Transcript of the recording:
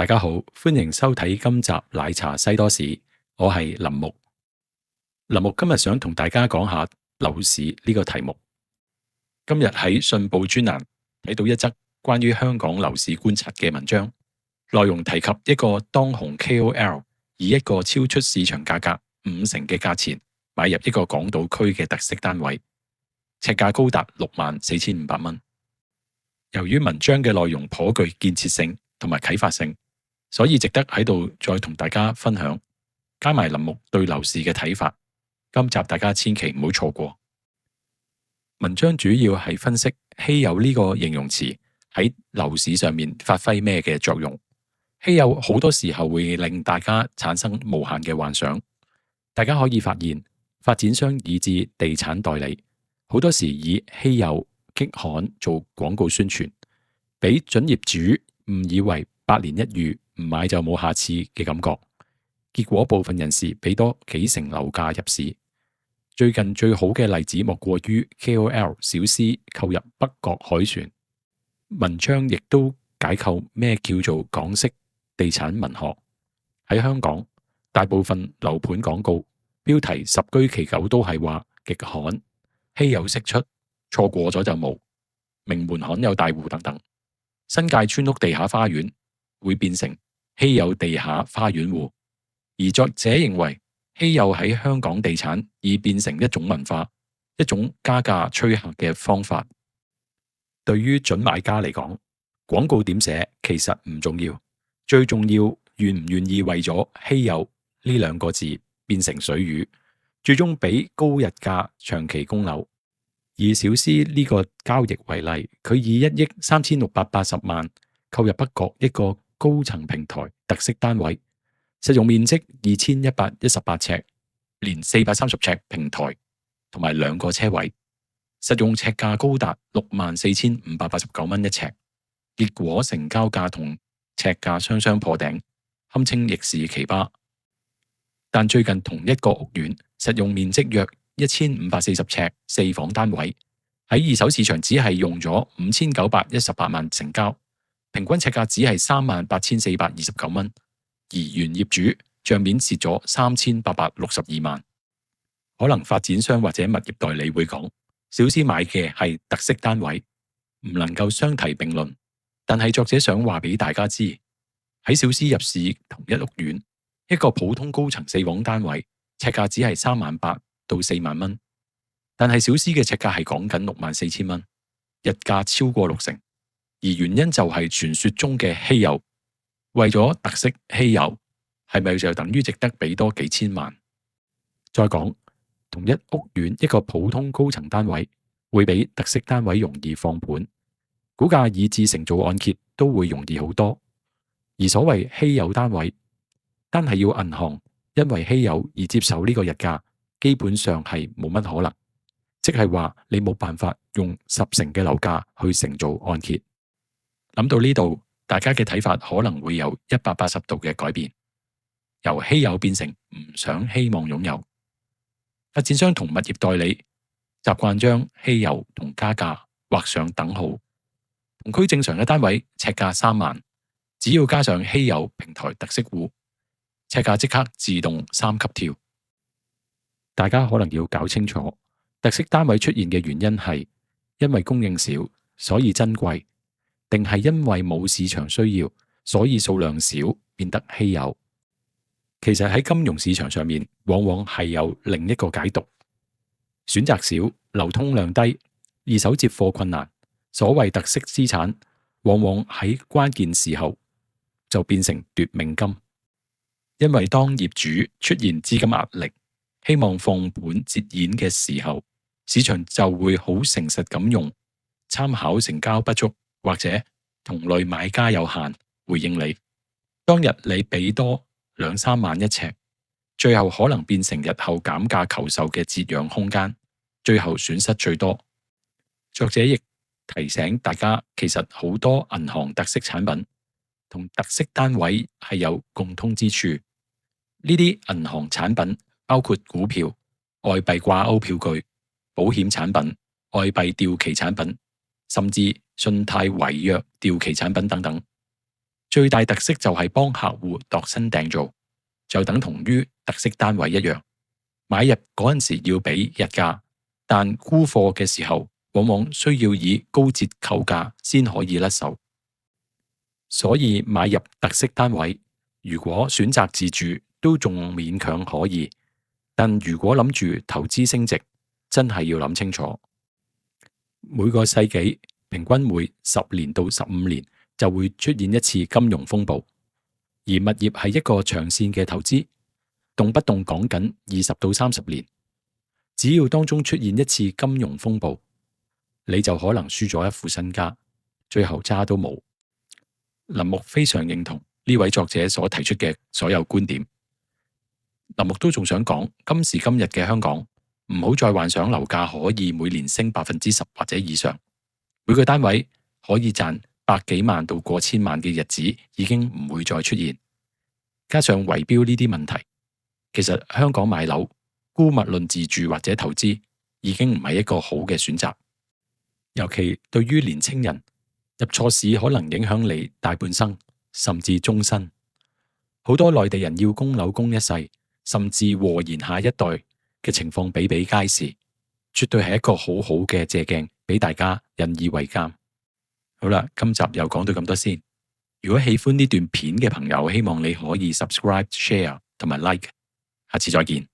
家好，歡迎收睇今集奶茶西多士，我係林木。林木今日想同大家講下樓市呢個題目。今日喺信報專欄睇到一則關於香港樓市觀察嘅文章，內容提及一個當紅 KOL 以一個超出市場價格50%嘅價錢買入一個港島區嘅特色單位，尺價高達64,500蚊。由於文章嘅內容頗具建設性同埋啟發性，所以值得喺度再同大家分享，加埋林木對樓市嘅睇法。今集大家千祈唔好錯過。文章主要係分析稀有呢個形容詞喺樓市上面發揮咩嘅作用。稀有好多時候會令大家產生無限嘅幻想。大家可以發現，發展商以至地產代理好多時以稀有激罕做廣告宣傳，俾準業主誤以為百年一遇，唔買就冇下次嘅感覺。結果部分人士俾多幾成樓價入市。最近最好嘅例子莫過於 KOL 小獅購入北角海船。文章亦都解構咩叫做港式地產文學。喺香港，大部分樓盤廣告標題十居其九都係話極罕、稀有釋出、錯過咗就冇、名門罕有大戶等等。新界村屋地下花園會變成稀有地下花園戶，而作者認為稀有喺香港地產已變成一種文化，一種加價催客嘅方法。對於準買家嚟講，廣告點寫其實唔重要，最重要願唔願意為咗稀有呢兩個字變成水魚，最終俾高日價長期供樓。以小獅呢個交易為例，佢以1億3680萬購入北角一個高層平台特色單位，實用面積2118尺，連430尺平台同埋2個車位，實用尺價高達64,589蚊一尺，結果成交價同尺價雙雙破頂，堪稱逆市奇葩。但最近同一個屋苑實用面積約1540尺4房單位，喺二手市場只係用咗5918萬成交，平均尺價只係38,429蚊，而原業主賬面蝕咗3862萬。可能發展商或者物業代理會講，小獅買嘅係特色單位，唔能夠相提並論。但係作者想話俾大家知，喺小獅入市同一屋苑，一個普通高層4房單位，尺價只係38000到4萬蚊，但係小獅嘅尺價係講緊64,000蚊，日價超過60%，而原因就係傳說中嘅稀有。為咗特色稀有，係咪就等於值得俾多幾千萬？再講，同一屋苑一個普通高層單位會比特色單位容易放盤，估價以至承做按揭都會容易好多。而所謂稀有單位，單係要銀行因為稀有而接受呢個日價，基本上係冇乜可能。即係話你冇辦法用10%嘅樓價去承做按揭。諗到呢度，大家嘅睇法可能會有180度嘅改變，由稀有變成唔想希望擁有。發展商同物業代理習慣將稀有同加價畫上等號。同區正常嘅單位尺價3萬，只要加上稀有平台特色戶，尺價即刻自動3級跳。大家可能要搞清楚，特色單位出現嘅原因係因為供應少，所以珍貴，定係因為冇市場需要，所以數量少變得稀有。其實喺金融市場上面，往往係有另一個解讀：選擇少，流通量低，二手接貨困難。所謂特色資產，往往喺關鍵時候就變成奪命金。因為當業主出現資金壓力，希望放盤折現嘅時候，市場就會好誠實咁用參考成交不足或者同類買家有限回應你。當日你俾多2-3萬一尺，最後可能變成日後減價求售嘅折讓空間，最後損失最多。作者亦提醒大家，其實好多銀行特色產品同特色單位係有共通之處。呢啲銀行產品包括股票、外幣掛鈎票據、保險產品、外幣掉期產品，甚至信貸違約掉期產品等等。最大特色就係幫客戶度身訂造，就等同於特色單位一樣。買入嗰陣時要俾日價，但沽貨嘅時候往往需要以高折扣價先可以甩手。所以買入特色單位，如果選擇自住都仲勉強可以，但如果諗住投資升值，真係要諗清楚。每個世紀平均每10年到15年就會出現一次金融風暴，而物業係一個長線嘅投資，動不動講緊20到30年。只要當中出現一次金融風暴，你就可能輸咗一副身家，最後渣都冇。林木非常認同呢位作者所提出嘅所有觀點。林木都仲想講，今時今日嘅香港，唔好再幻想樓價可以每年升10%或者以上，每個單位可以賺百幾萬到過千萬嘅日子已經唔會再出現。加上圍標呢啲問題，其實香港買樓，姑勿論自住或者投資，已經唔係一個好嘅選擇。尤其對於年青人，入錯市可能影響你大半生，甚至終身。好多內地人要供樓供一世，甚至禍延下一代嘅情況比比皆是，絕對係一個好好嘅借鏡，俾大家引以為鑑。好啦，今集又講到咁多先。如果喜歡呢段片嘅朋友，希望你可以 subscribe、share 同埋 like。下次再見。